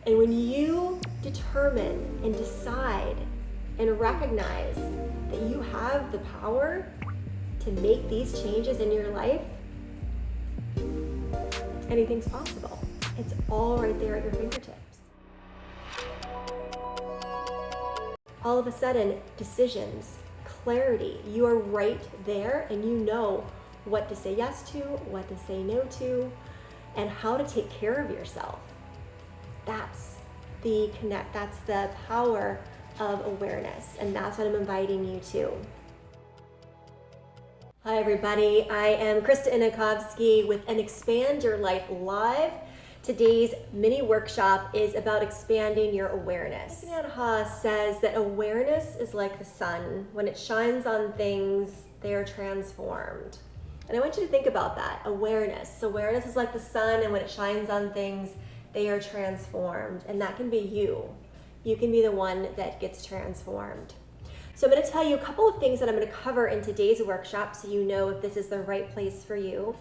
And when you determine and decide and recognize that you have the power to make these changes in your life, anything's possible. It's all right there at your fingertips. All of a sudden, decisions, clarity, you are right there and you know what to say yes to, what to say no to, and how to take care of yourself. That's the power of awareness, and that's what I'm inviting you to. Hi everybody, I am Krista Inakovsky with an Expand Your Life Live. Today's mini workshop is about expanding your awareness. Thich says that awareness is like the sun. When it shines on things, they are transformed. And I want you to think about that, awareness. Awareness is like the sun, and when it shines on things, they are transformed. And that can be you. You can be the one that gets transformed. So I'm going to tell you a couple of things that I'm going to cover in today's workshop so you know if this is the right place for you.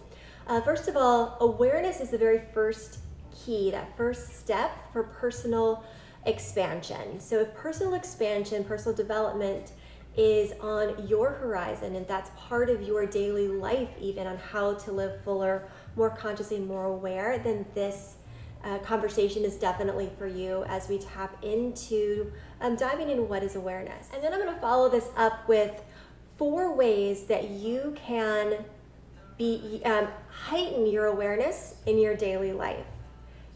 First of all, awareness is the very first key, that first step for personal expansion. So if personal expansion, personal development is on your horizon, and that's part of your daily life, even on how to live fuller, more consciously, more aware, then this conversation is definitely for you as we tap into diving into what is awareness. And then I'm going to follow this up with 4 ways that you can heighten your awareness in your daily life.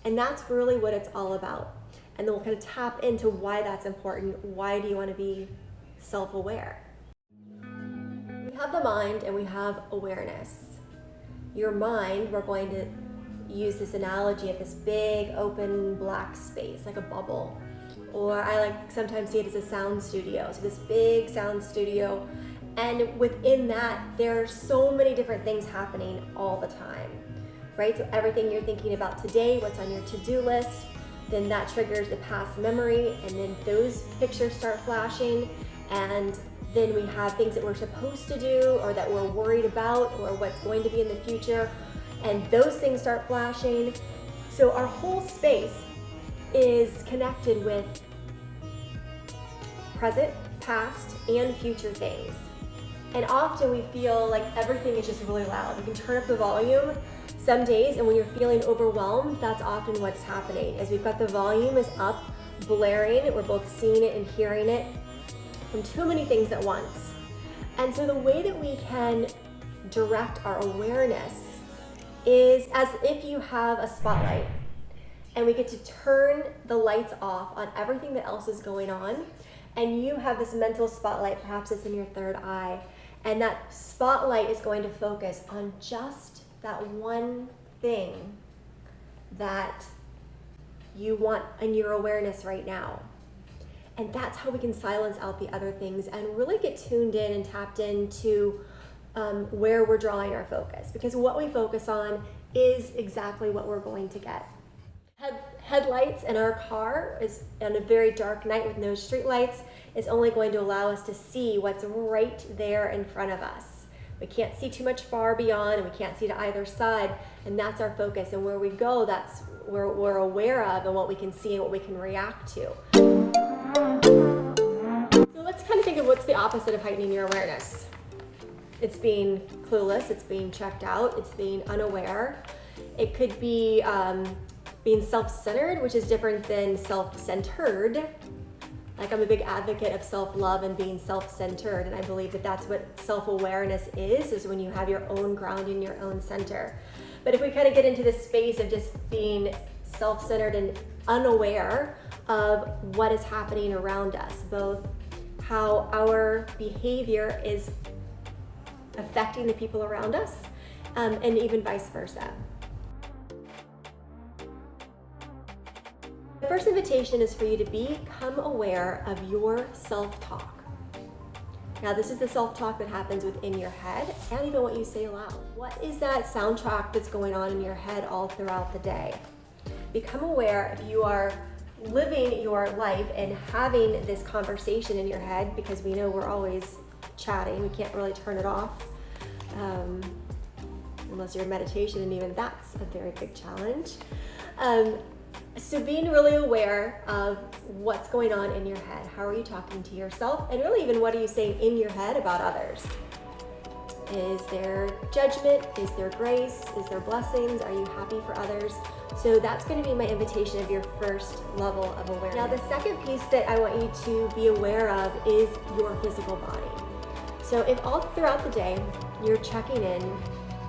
And that's really what it's all about. And then we'll kind of tap into why that's important. Why do you want to be self-aware? We have the mind and we have awareness. Your mind, we're going to use this analogy of this big open black space, like a bubble. Or I like sometimes see it as a sound studio. So this big sound studio, and within that, there are so many different things happening all the time, right? So everything you're thinking about today, what's on your to-do list, then that triggers the past memory, and then those pictures start flashing, and then we have things that we're supposed to do or that we're worried about or what's going to be in the future, and those things start flashing. So our whole space is connected with present, past, and future things. And often we feel like everything is just really loud. You can turn up the volume some days, and when you're feeling overwhelmed, that's often what's happening, is we've got the volume is up, blaring, we're both seeing it and hearing it from too many things at once. And so the way that we can direct our awareness is as if you have a spotlight, and we get to turn the lights off on everything that else is going on, and you have this mental spotlight, perhaps it's in your third eye, and that spotlight is going to focus on just that one thing that you want in your awareness right now. And that's how we can silence out the other things and really get tuned in and tapped into where we're drawing our focus. Because what we focus on is exactly what we're going to get. Headlights in our car is on a very dark night with no street lights is only going to allow us to see what's right there in front of us. We can't see too much far beyond, and we can't see to either side, and that's our focus. And where we go, that's where we're aware of and what we can see and what we can react to. So let's kind of think of what's the opposite of heightening your awareness. It's being clueless, it's being checked out, it's being unaware. It could be being self-centered, which is different than self-centered. Like, I'm a big advocate of self-love and being self-centered, and I believe that that's what self-awareness is when you have your own ground in your own center. But if we kind of get into this space of just being self-centered and unaware of what is happening around us, both how our behavior is affecting the people around us, and even vice versa. The first invitation is for you to become aware of your self-talk. Now, this is the self-talk that happens within your head and even what you say aloud. What is that soundtrack that's going on in your head all throughout the day? Become aware if you are living your life and having this conversation in your head, because we know we're always chatting. We can't really turn it off unless you're in meditation, and even that's a very big challenge. So being really aware of what's going on in your head. How are you talking to yourself? And really even what are you saying in your head about others? Is there judgment? Is there grace? Is there blessings? Are you happy for others? So that's going to be my invitation of your first level of awareness. Now the second piece that I want you to be aware of is your physical body. So if all throughout the day you're checking in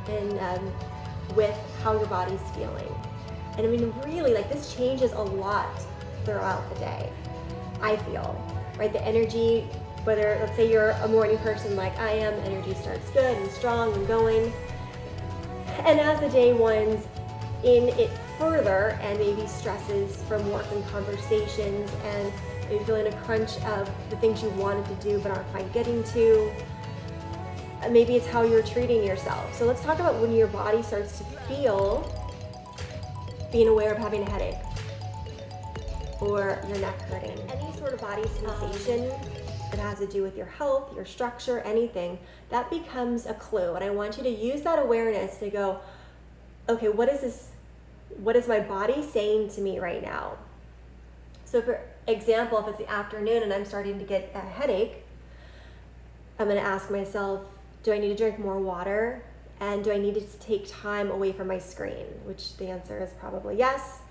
and with how your body's feeling. And I mean, really, like this changes a lot throughout the day, I feel, right? The energy, whether, let's say you're a morning person like I am, energy starts good and strong and going. And as the day winds in it further and maybe stresses from work and conversations and maybe feeling a crunch of the things you wanted to do but aren't quite getting to, maybe it's how you're treating yourself. So let's talk about when your body starts to feel, being aware of having a headache or your neck hurting. Any sort of body sensation that has to do with your health, your structure, anything, that becomes a clue. And I want you to use that awareness to go, okay, what is this? What is my body saying to me right now? So for example, if it's the afternoon and I'm starting to get a headache, I'm going to ask myself, do I need to drink more water? And do I need to take time away from my screen? Which the answer is probably yes.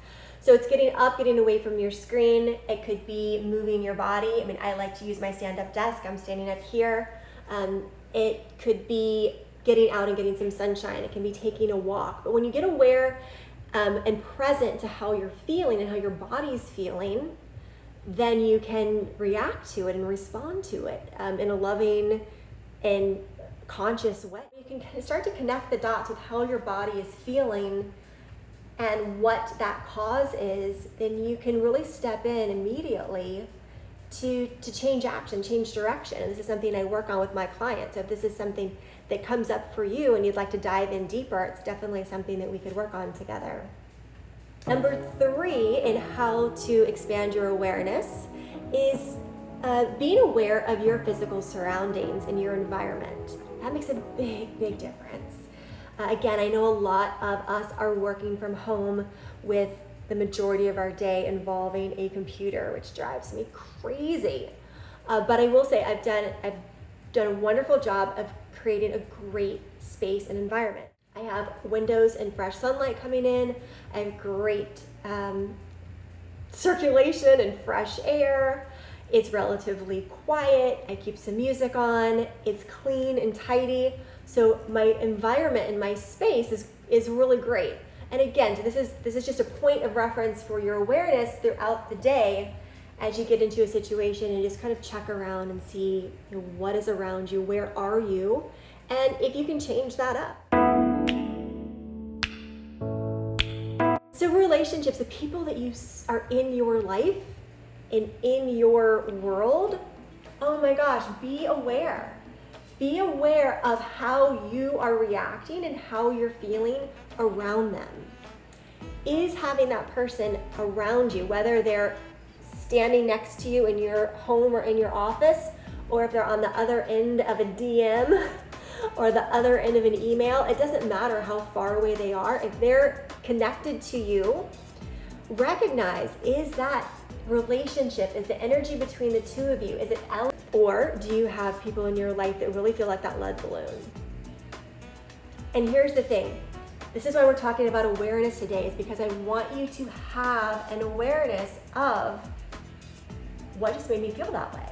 So it's getting up, getting away from your screen. It could be moving your body. I mean, I like to use my stand-up desk. I'm standing up here. It could be getting out and getting some sunshine. It can be taking a walk. But when you get aware and present to how you're feeling and how your body's feeling, then you can react to it and respond to it in a loving and conscious way. You can start to connect the dots with how your body is feeling and what that cause is, then you can really step in immediately to change action, change direction. And this is something I work on with my clients. So if this is something that comes up for you and you'd like to dive in deeper, it's definitely something that we could work on together. Number 3 in how to expand your awareness is being aware of your physical surroundings and your environment. That makes a big, big difference. Again, I know a lot of us are working from home with the majority of our day involving a computer, which drives me crazy. But I will say I've done a wonderful job of creating a great space and environment. I have windows and fresh sunlight coming in. I have great circulation and fresh air. It's relatively quiet. I keep some music on. It's clean and tidy. So my environment and my space is really great. And again, this is just a point of reference for your awareness throughout the day as you get into a situation and just kind of check around and see, you know, what is around you, where are you, and if you can change that up. So relationships, the people that you are in your life and in your world, oh my gosh, be aware. Be aware of how you are reacting and how you're feeling around them. Is having that person around you, whether they're standing next to you in your home or in your office, or if they're on the other end of a DM or the other end of an email, it doesn't matter how far away they are. If they're connected to you, recognize, is that relationship, is the energy between the two of you, is it out? Or do you have people in your life that really feel like that lead balloon? And here's the thing. This is why we're talking about awareness today, is because I want you to have an awareness of what just made me feel that way,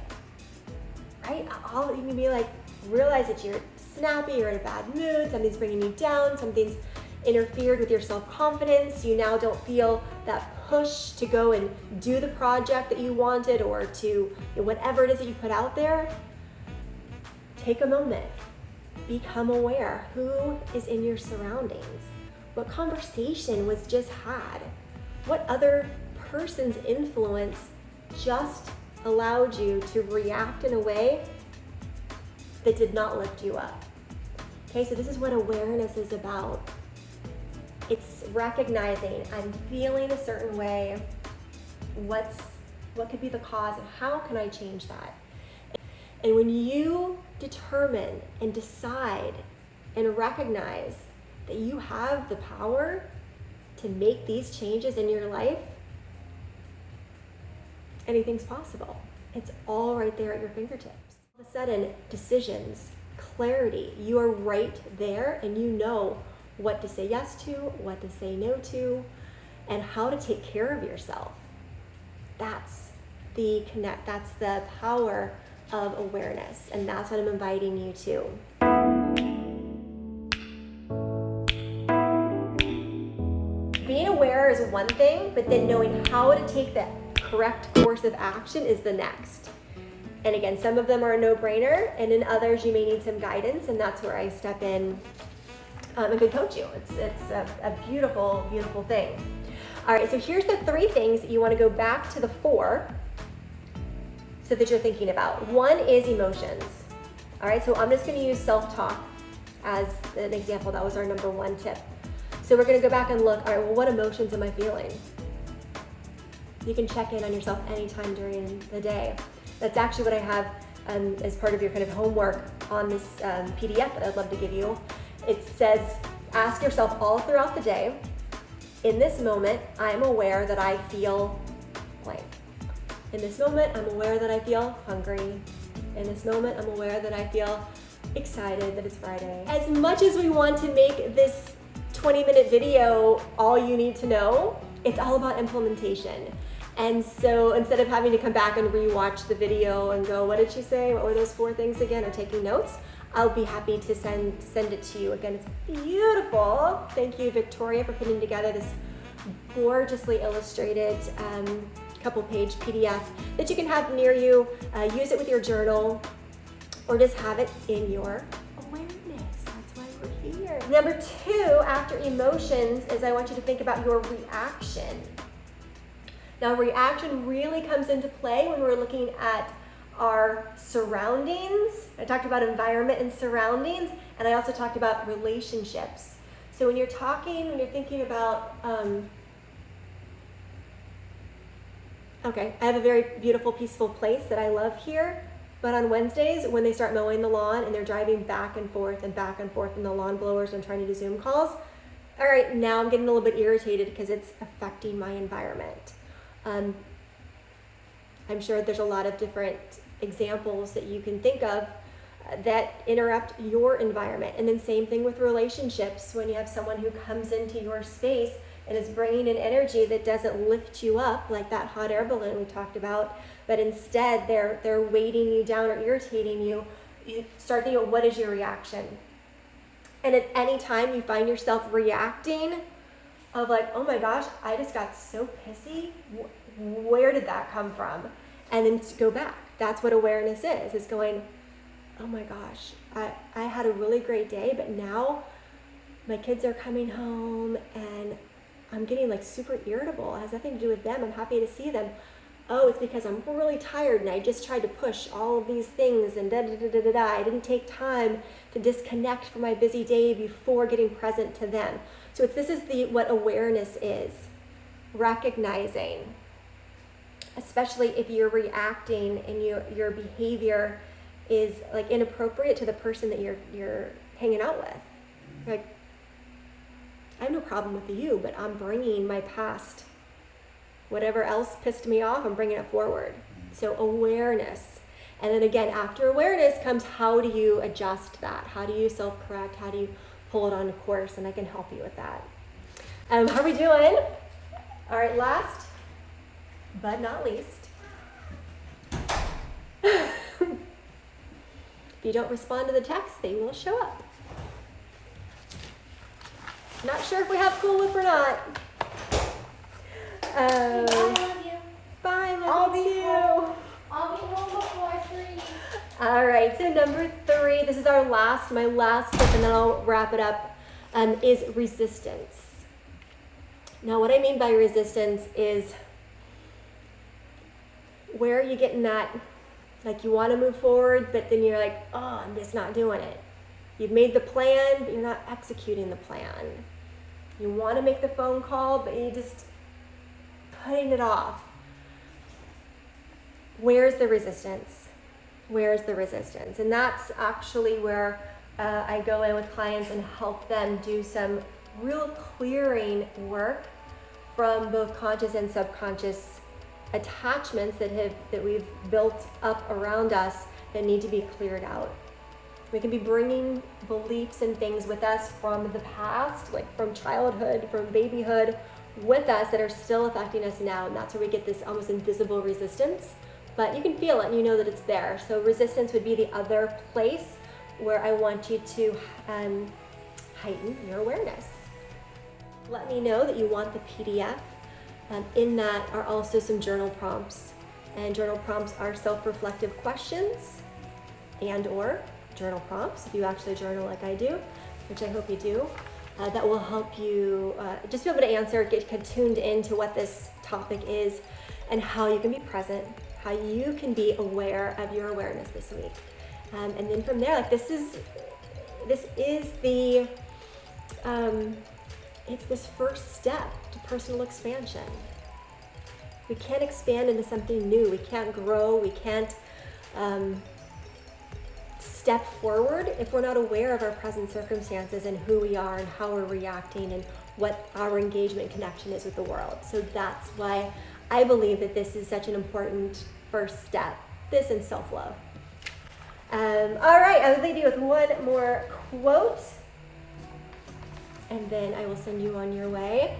right? All you can be like, realize that you're snappy, you're in a bad mood, something's bringing you down, something's interfered with your self-confidence. You now don't feel that push to go and do the project that you wanted, or to, you know, whatever it is that you put out there. Take a moment. Become aware. Who is in your surroundings? What conversation was just had? What other person's influence just allowed you to react in a way that did not lift you up? Okay, so this is what awareness is about. It's recognizing I'm feeling a certain way. What could be the cause, and how can I change that? And when you determine and decide and recognize that you have the power to make these changes in your life, anything's possible. It's all right there at your fingertips. All of a sudden, decisions, clarity, you are right there and you know what to say yes to, what to say no to, and how to take care of yourself. That's the power of awareness, and that's what I'm inviting you to. Being aware is one thing, but then knowing how to take the correct course of action is the next. And again, some of them are a no-brainer, and in others you may need some guidance, and that's where I step in and can coach you. It's a beautiful, beautiful thing. All right, so here's the 3 things that you want to go back to the 4 so that you're thinking about. 1 is emotions. All right, so I'm just going to use self-talk as an example. That was our number 1 tip. So we're going to go back and look, all right, well, what emotions am I feeling? You can check in on yourself anytime during the day. That's actually what I have as part of your kind of homework on this PDF that I'd love to give you. It says, ask yourself all throughout the day, in this moment, I'm aware that I feel blank. In this moment, I'm aware that I feel hungry. In this moment, I'm aware that I feel excited that it's Friday. As much as we want to make this 20-minute video all you need to know, it's all about implementation. And so instead of having to come back and rewatch the video and go, what did she say? What were those 4 things again? Or taking notes, I'll be happy to send it to you. Again, it's beautiful. Thank you, Victoria, for putting together this gorgeously illustrated couple-page PDF that you can have near you. Use it with your journal, or just have it in your awareness. That's why we're here. Number 2, after emotions, is I want you to think about your reaction. Now, reaction really comes into play when we're looking at our surroundings. I talked about environment and surroundings, and I also talked about relationships. So when you're thinking about, I have a very beautiful, peaceful place that I love here, but on Wednesdays, when they start mowing the lawn and they're driving back and forth and the lawn blowers and trying to do Zoom calls, all right, now I'm getting a little bit irritated because it's affecting my environment. I'm sure there's a lot of different examples that you can think of that interrupt your environment. And then same thing with relationships. When you have someone who comes into your space and is bringing an energy that doesn't lift you up, like that hot air balloon we talked about, but instead they're weighting you down or irritating you, you start thinking, what is your reaction? And at any time you find yourself reacting of like, oh my gosh, I just got so pissy. Where did that come from? And then go back. That's what awareness is. It's going, oh my gosh, I had a really great day, but now my kids are coming home and I'm getting like super irritable. It has nothing to do with them. I'm happy to see them. Oh, it's because I'm really tired and I just tried to push all of these things and da-da-da-da-da-da. I didn't take time to disconnect from my busy day before getting present to them. So this is what awareness is. Recognizing, especially if you're reacting and your behavior is like inappropriate to the person that you're hanging out with. Like, I have no problem with you, but I'm bringing my past, whatever else pissed me off, I'm bringing it forward. So awareness. And then again, after awareness comes, how do you adjust that? How do you self-correct? How do you pull it on a course? And I can help you with that. How are we doing? All right, last but not least. If you don't respond to the text, they will show up. Not sure if we have Cool Whip or not. I love you. Bye, love you. I'll be home before 3. All right, so number 3, this is my last tip, and then I'll wrap it up, is resistance. Now, what I mean by resistance is where are you getting that, like you want to move forward, but then you're like, oh, I'm just not doing it. You've made the plan, but you're not executing the plan. You want to make the phone call, but you're just putting it off. Where's the resistance? Where's the resistance? And that's actually where I go in with clients and help them do some real clearing work from both conscious and subconscious attachments that we've built up around us that need to be cleared out. We can be bringing beliefs and things with us from the past, like from childhood, from babyhood, with us that are still affecting us now. And that's where we get this almost invisible resistance. But you can feel it and you know that it's there. So resistance would be the other place where I want you to heighten your awareness. Let me know that you want the PDF. In that are also some journal prompts. And journal prompts are self-reflective questions and/or journal prompts, if you actually journal like I do, which I hope you do, that will help you just be able to answer, get tuned into what this topic is and how you can be present, how you can be aware of your awareness this week. And then from there, like this is the, it's this first step to personal expansion. We can't expand into something new. We can't grow. We can't step forward if we're not aware of our present circumstances and who we are and how we're reacting and what our engagement connection is with the world. So that's why I believe that this is such an important first step, this and self-love. All right, I will leave you with one more quote and then I will send you on your way.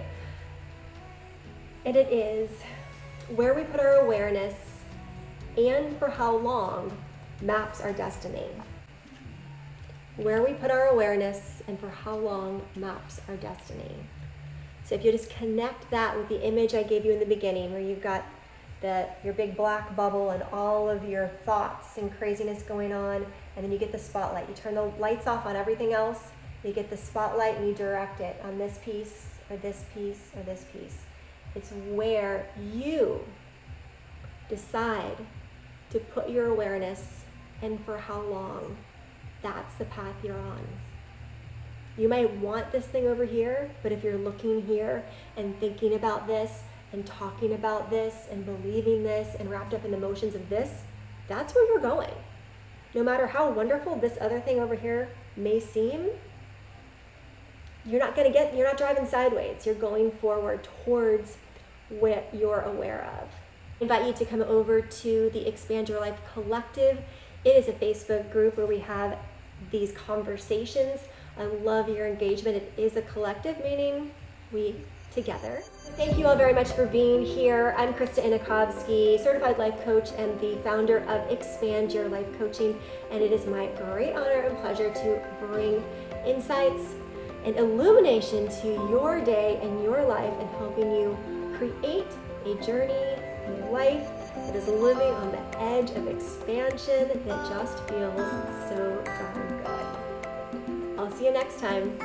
And it is, where we put our awareness and for how long maps our destiny. Where we put our awareness and for how long maps our destiny. So if you just connect that with the image I gave you in the beginning, where you've got your big black bubble and all of your thoughts and craziness going on, and then you get the spotlight. You turn the lights off on everything else, you get the spotlight and you direct it on this piece or this piece or this piece. It's where you decide to put your awareness and for how long. That's the path you're on. You might want this thing over here, but if you're looking here and thinking about this and talking about this and believing this and wrapped up in the emotions of this, that's where you're going. No matter how wonderful this other thing over here may seem, you're not driving sideways. You're going forward towards what you're aware of. I invite you to come over to the Expand Your Life Collective. It is a Facebook group where we have these conversations. I love your engagement. It is a collective, meaning we together. Thank you all very much for being here. I'm Krista Inakovsky, certified life coach and the founder of Expand Your Life Coaching. And it is my great honor and pleasure to bring insights and illumination to your day and your life and helping you create a journey, a life that is living on the edge of expansion that just feels so darn good. I'll see you next time.